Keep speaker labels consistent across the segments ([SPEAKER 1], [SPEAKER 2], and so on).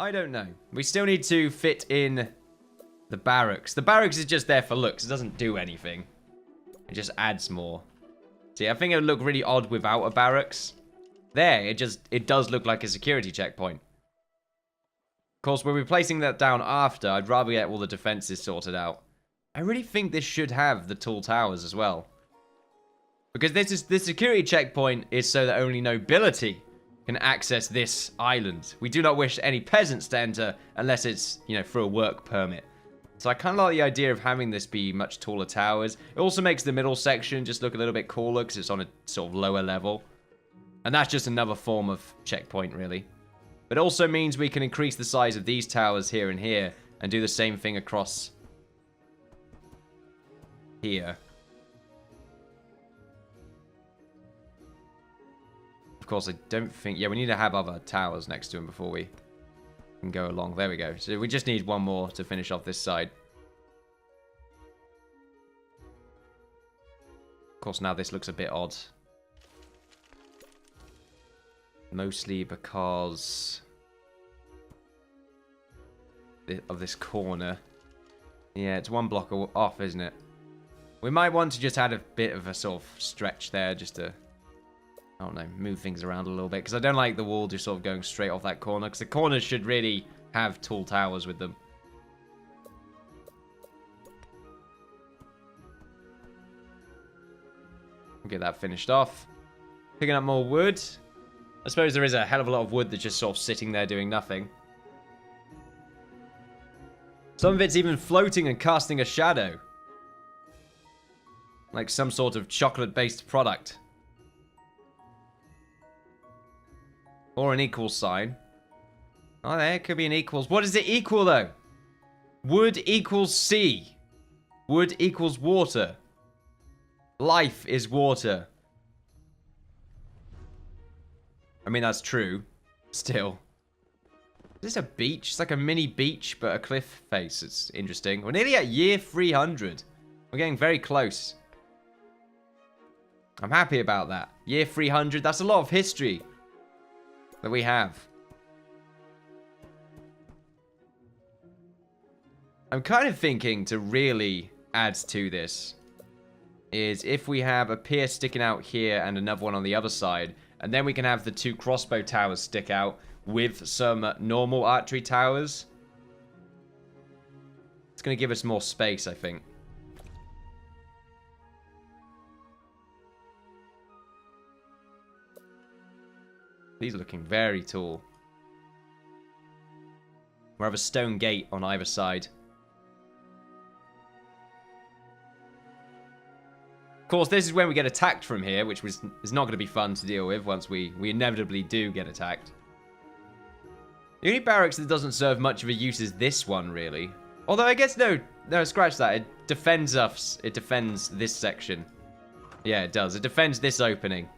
[SPEAKER 1] I don't know. We still need to fit in the barracks. The barracks is just there for looks. It doesn't do anything. It just adds more. See, I think it would look really odd without a barracks. There, it does look like a security checkpoint. Of course, we'll be placing that down after. I'd rather get all the defenses sorted out. I really think this should have the tall towers as well. Because this security checkpoint is so that only nobility can access this island. We do not wish any peasants to enter unless it's, you know, for a work permit. So I kind of like the idea of having this be much taller towers. It also makes the middle section just look a little bit cooler because it's on a sort of lower level. And that's just another form of checkpoint, really. But it also means we can increase the size of these towers here and here and do the same thing across here. Of course, I don't think... Yeah, we need to have other towers next to them before we can go along. There we go. So we just need one more to finish off this side. Of course, now this looks a bit odd. Mostly because of this corner. Yeah, it's one block off, isn't it? We might want to just add a bit of a sort of stretch there just to, I don't know, move things around a little bit. Because I don't like the wall just sort of going straight off that corner. Because the corners should really have tall towers with them. We'll get that finished off. Picking up more wood. I suppose there is a hell of a lot of wood that's just sort of sitting there doing nothing. Some of it's even floating and casting a shadow. Like some sort of chocolate-based product. Or an equals sign. Oh, there could be an equals. What does it equal, though? Wood equals sea. Wood equals water. Life is water. I mean, that's true. Still. Is this a beach? It's like a mini beach, but a cliff face. It's interesting. We're nearly at year 300. We're getting very close. I'm happy about that. Year 300. That's a lot of history that we have. I'm kind of thinking to really add to this is if we have a pier sticking out here and another one on the other side, and then we can have the two crossbow towers stick out with some normal archery towers. It's going to give us more space, I think. These are looking very tall. We have a stone gate on either side. Of course, this is when we get attacked from here, which is not going to be fun to deal with once we inevitably do get attacked. The only barracks that doesn't serve much of a use is this one, really. Although, I guess, no, scratch that. It defends us. It defends this section. Yeah, it does. It defends this opening.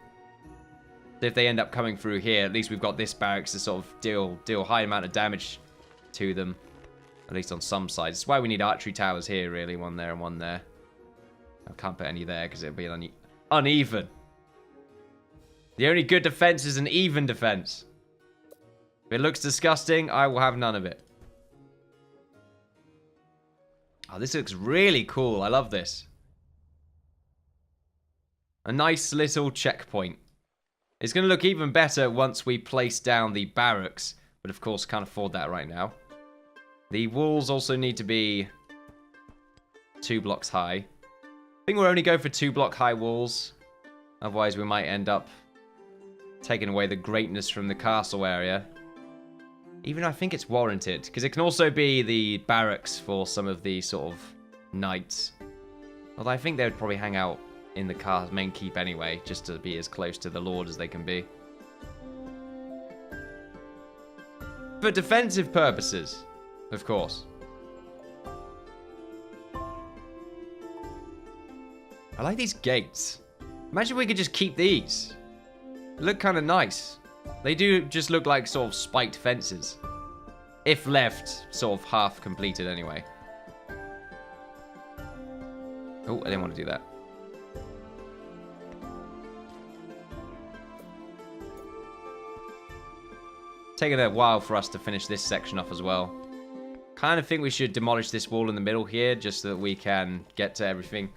[SPEAKER 1] If they end up coming through here, at least we've got this barracks to sort of deal a high amount of damage to them. At least on some sides. That's why we need archery towers here, really. One there and one there. I can't put any there because it'll be uneven. The only good defense is an even defense. If it looks disgusting, I will have none of it. Oh, this looks really cool. I love this. A nice little checkpoint. It's going to look even better once we place down the barracks. But of course, can't afford that right now. The walls also need to be 2 blocks high. I think we'll only go for 2 block high walls. Otherwise, we might end up taking away the greatness from the castle area. Even I think it's warranted. Because it can also be the barracks for some of the sort of knights. Although I think they would probably hang out in the main keep anyway. Just to be as close to the lord as they can be. For defensive purposes, of course. I like these gates. Imagine we could just keep these. They look kind of nice. They do just look like sort of spiked fences. If left sort of half completed anyway. Oh, I didn't want to do that. taken a while for us to finish this section off as well. Kind of think we should demolish this wall in the middle here, just so that we can get to everything.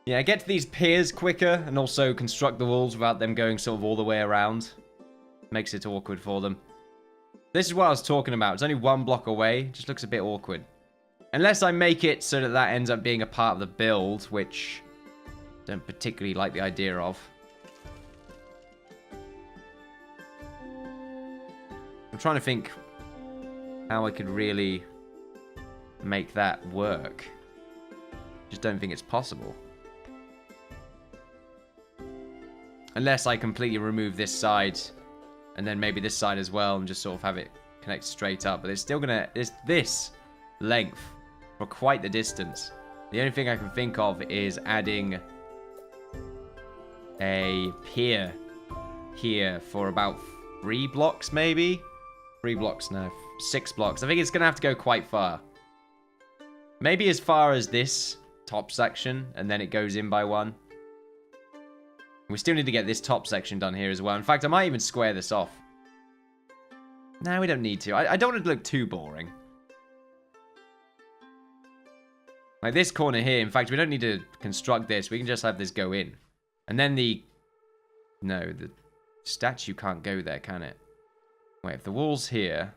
[SPEAKER 1] Yeah, get to these piers quicker, and also construct the walls without them going sort of all the way around. Makes it awkward for them. This is what I was talking about. It's only 1 block away. It just looks a bit awkward. Unless I make it so that that ends up being a part of the build, which I don't particularly like the idea of. I'm trying to think how I could really make that work. Just don't think it's possible. Unless I completely remove this side, and then maybe this side as well, and just sort of have it connect straight up. But it's still gonna... It's this length for quite the distance. The only thing I can think of is adding a pier here for about 3 blocks, maybe? 3 blocks, no. 6 blocks. I think it's going to have to go quite far. Maybe as far as this top section, and then it goes in by 1. We still need to get this top section done here as well. In fact, I might even square this off. No, we don't need to. I don't want it to look too boring. Like this corner here, in fact, we don't need to construct this. We can just have this go in. And then the... No, the statue can't go there, can it? Wait, if the wall's here...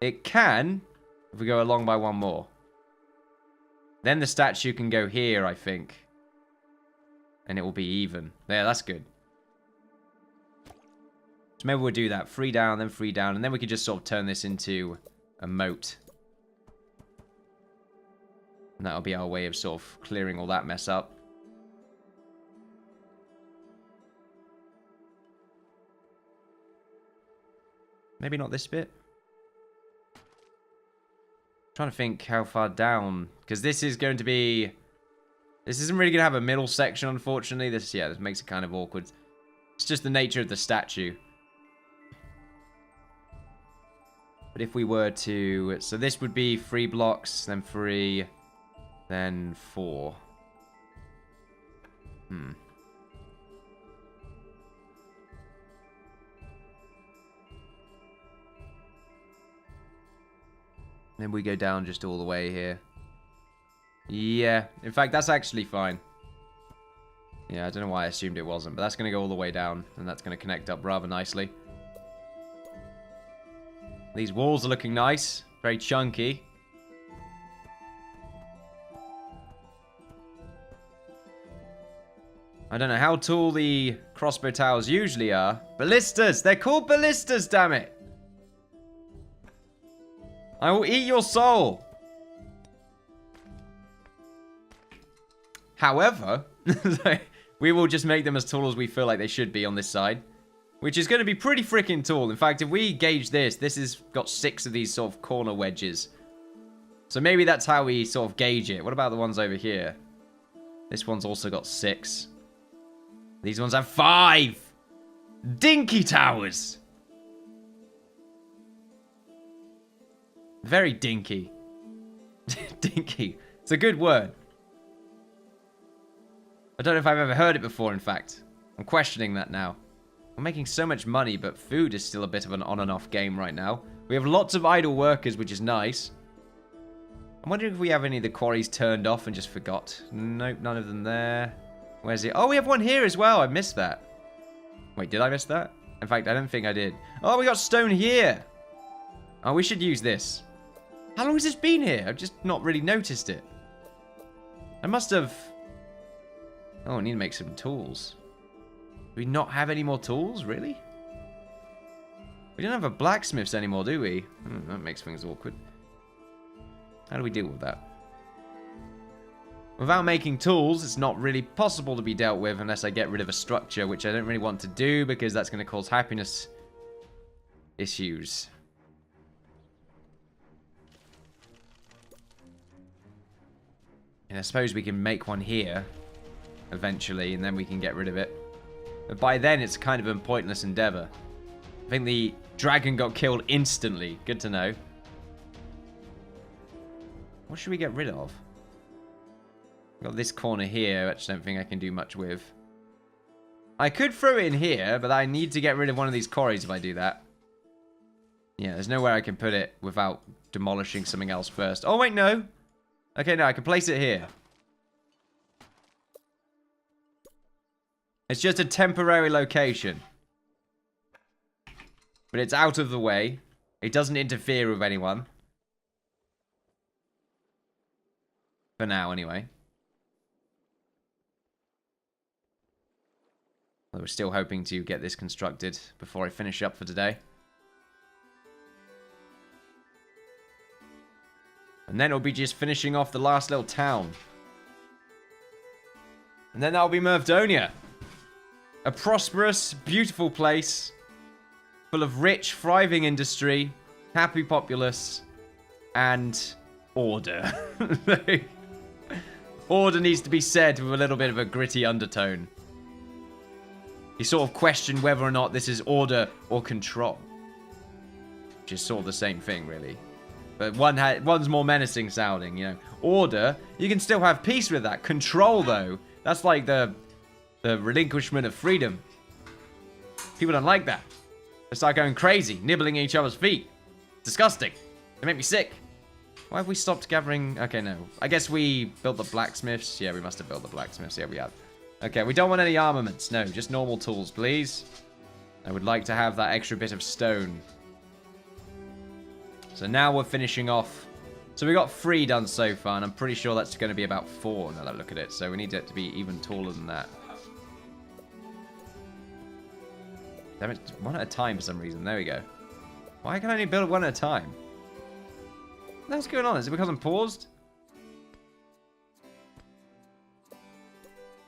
[SPEAKER 1] It can, if we go along by 1 more. Then the statue can go here, I think. And it will be even. There, that's good. So maybe we'll do that. 3 down, then 3 down. And then we could just sort of turn this into a moat. And that'll be our way of sort of clearing all that mess up. Maybe not this bit. Trying to think how far down, because this is going to be... This isn't really going to have a middle section, unfortunately. This makes it kind of awkward. It's just the nature of the statue. But if we were to... So this would be 3 blocks, then 3, then 4. Then we go down just all the way here. Yeah, in fact, that's actually fine. Yeah, I don't know why I assumed it wasn't, but that's going to go all the way down, and that's going to connect up rather nicely. These walls are looking nice, very chunky. I don't know how tall the crossbow towers usually are. Ballistas! They're called ballistas, damn it! I will eat your soul. However, we will just make them as tall as we feel like they should be on this side. Which is going to be pretty freaking tall. In fact, if we gauge this, this has got 6 of these sort of corner wedges. So maybe that's how we sort of gauge it. What about the ones over here? This one's also got 6. These ones have 5. Dinky towers. Very dinky. Dinky. It's a good word. I don't know if I've ever heard it before, in fact. I'm questioning that now. We're making so much money, but food is still a bit of an on and off game right now. We have lots of idle workers, which is nice. I'm wondering if we have any of the quarries turned off and just forgot. Nope, none of them there. Where's it? Oh, we have one here as well. I missed that. Wait, did I miss that? In fact, I don't think I did. Oh, we got stone here. Oh, we should use this. How long has this been here? I've just not really noticed it. I must have... Oh, I need to make some tools. Do we not have any more tools? Really? We don't have a blacksmiths anymore, do we? That makes things awkward. How do we deal with that? Without making tools, it's not really possible to be dealt with unless I get rid of a structure, which I don't really want to do because that's going to cause happiness issues. And I suppose we can make one here eventually, and then we can get rid of it. But by then, it's kind of a pointless endeavor. I think the dragon got killed instantly. Good to know. What should we get rid of? Got this corner here, which I don't think I can do much with. I could throw it in here, but I need to get rid of one of these quarries if I do that. Yeah, there's nowhere I can put it without demolishing something else first. Oh, wait, no. Okay, no, I can place it here. It's just a temporary location. But it's out of the way. It doesn't interfere with anyone. For now, anyway. Well, we're still hoping to get this constructed before I finish up for today. And then it'll be just finishing off the last little town. And then that'll be Mervdonia. A prosperous, beautiful place. Full of rich, thriving industry. Happy populace. And order. Order needs to be said with a little bit of a gritty undertone. You sort of question whether or not this is order or control. Which is sort of the same thing, really. But one's more menacing sounding, you know. Order, you can still have peace with that. Control, though, that's like the relinquishment of freedom. People don't like that. They start going crazy, nibbling at each other's feet. Disgusting. They make me sick. Why have we stopped gathering? Okay, no. I guess we built the blacksmiths. Yeah, we must have built the blacksmiths. Yeah, we have. Okay, we don't want any armaments. No, just normal tools, please. I would like to have that extra bit of stone. So now we're finishing off. So we got 3 done so far, and I'm pretty sure that's going to be about 4 now that I look at it. So we need it to be even taller than that. Damn it, 1 at a time for some reason. There we go. Why can I only build 1 at a time? What's going on? Is it because I'm paused?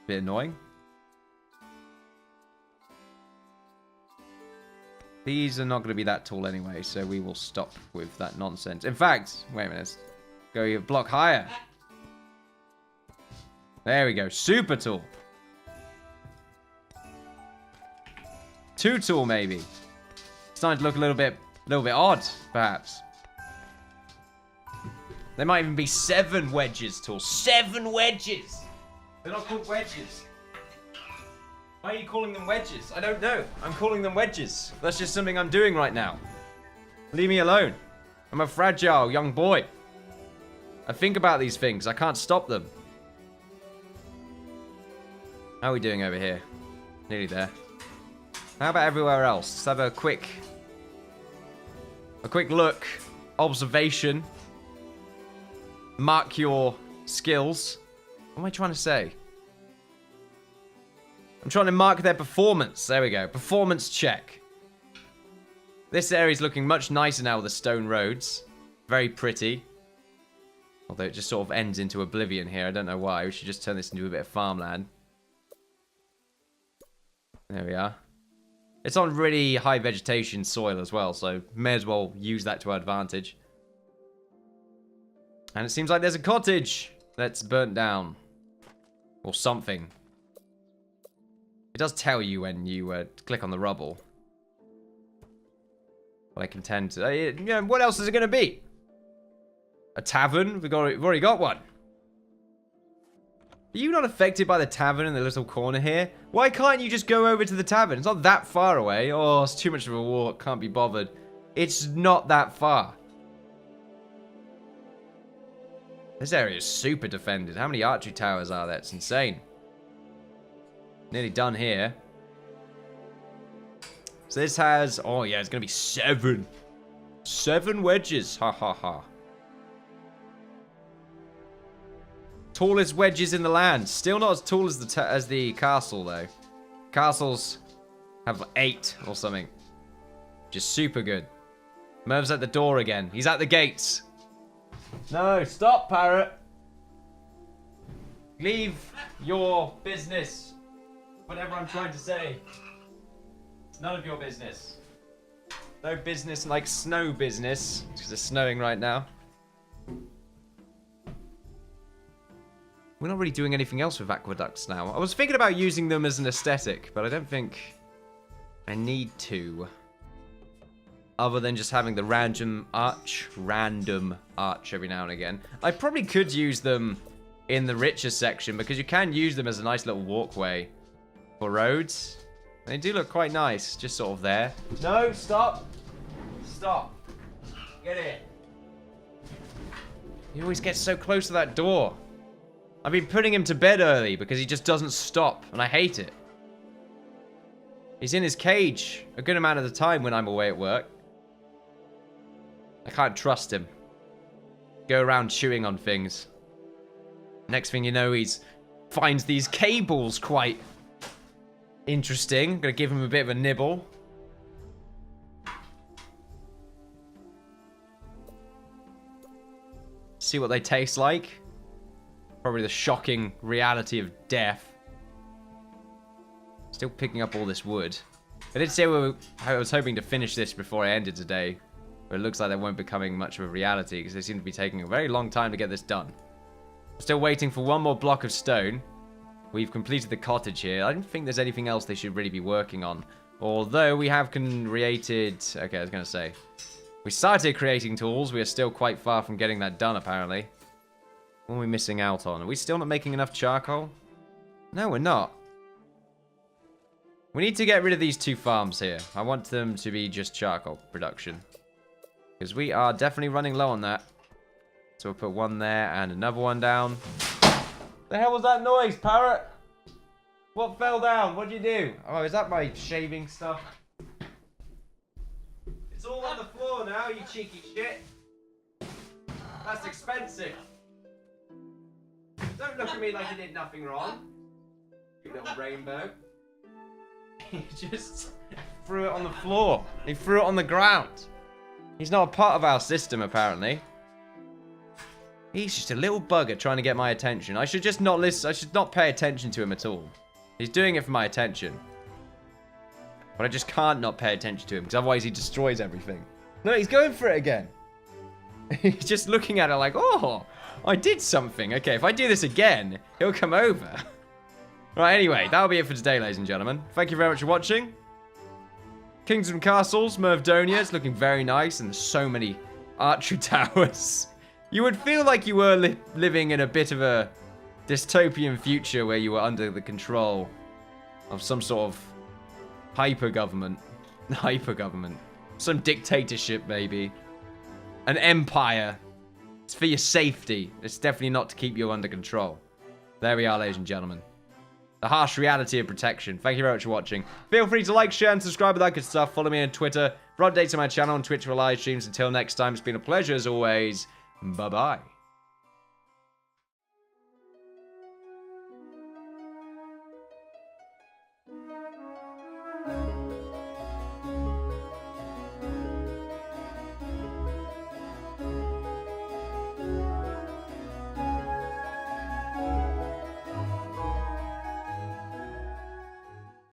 [SPEAKER 1] Bit annoying. These are not going to be that tall anyway, so we will stop with that nonsense. In fact, wait a minute. Let's go a block higher. There we go. Super tall. 2 tall, maybe. Starting to look a little bit odd, perhaps. There might even be 7 wedges tall. 7 wedges! They're not called wedges. Why are you calling them wedges? I don't know. I'm calling them wedges. That's just something I'm doing right now. Leave me alone. I'm a fragile young boy. I think about these things. I can't stop them. How are we doing over here? Nearly there. How about everywhere else? Let's have a quick look. Observation. Mark your skills. What am I trying to say? I'm trying to mark their performance. There we go. Performance check. This area's looking much nicer now with the stone roads. Very pretty. Although it just sort of ends into oblivion here. I don't know why. We should just turn this into a bit of farmland. There we are. It's on really high vegetation soil as well, so may as well use that to our advantage. And it seems like there's a cottage that's burnt down. Or something. It does tell you when you click on the rubble. But I contend to... you know, what else is it going to be? A tavern? We've already got one. Are you not affected by the tavern in the little corner here? Why can't you just go over to the tavern? It's not that far away. Oh, it's too much of a walk. Can't be bothered. It's not that far. This area is super defended. How many archery towers are there? It's insane. Nearly done here. So this has... oh, yeah, it's going to be 7. 7 wedges. Ha, ha, ha. Tallest wedges in the land. Still not as tall as the castle, though. Castles have 8 or something. Just super good. Merv's at the door again. He's at the gates. No, stop, parrot. Leave your business. Whatever I'm trying to say. It's none of your business. No business like snow business. Because it's snowing right now. We're not really doing anything else with aqueducts now. I was thinking about using them as an aesthetic, but I don't think I need to. Other than just having the random arch every now and again. I probably could use them in the richer section, because you can use them as a nice little walkway for roads. They do look quite nice, just sort of there. No, stop. Stop. Get in. He always gets so close to that door. I've been putting him to bed early because he just doesn't stop, and I hate it. He's in his cage a good amount of the time when I'm away at work. I can't trust him. Go around chewing on things. Next thing you know, he's finds these cables quite interesting. I'm gonna give him a bit of a nibble. See what they taste like. Probably the shocking reality of death. Still picking up all this wood. I did say I was hoping to finish this before I ended today. But it looks like they won't be becoming much of a reality because they seem to be taking a very long time to get this done. Still waiting for one more block of stone. We've completed the cottage here. I don't think there's anything else they should really be working on. Although we have created... Okay, I was going to say. We started creating tools. We are still quite far from getting that done, apparently. What are we missing out on? Are we still not making enough charcoal? No, we're not. We need to get rid of these 2 farms here. I want them to be just charcoal production. Because we are definitely running low on that. So we'll put one there and another one down. The hell was that noise, parrot? What fell down? What'd you do? Oh, is that my shaving stuff? It's all on the floor now, you cheeky shit. That's expensive. Don't look at me like you did nothing wrong. You little rainbow. He just threw it on the floor. He threw it on the ground. He's not a part of our system, apparently. He's just a little bugger trying to get my attention. I should just not listen. I should not pay attention to him at all. He's doing it for my attention. But I just can't not pay attention to him, because otherwise he destroys everything. No, he's going for it again. He's just looking at it like, oh, I did something. Okay, if I do this again, he'll come over. Right, anyway, that'll be it for today, ladies and gentlemen. Thank you very much for watching. Kingdoms and Castles, Mervdonia. It's looking very nice, and there's so many archery towers. You would feel like you were living in a bit of a dystopian future where you were under the control of some sort of hyper-government. Hyper-government. Some dictatorship, maybe. An empire. It's for your safety. It's definitely not to keep you under control. There we are, ladies and gentlemen. The harsh reality of protection. Thank you very much for watching. Feel free to like, share, and subscribe with that good stuff. Follow me on Twitter for updates on my channel and Twitch for live streams. Until next time, it's been a pleasure as always. Bye-bye.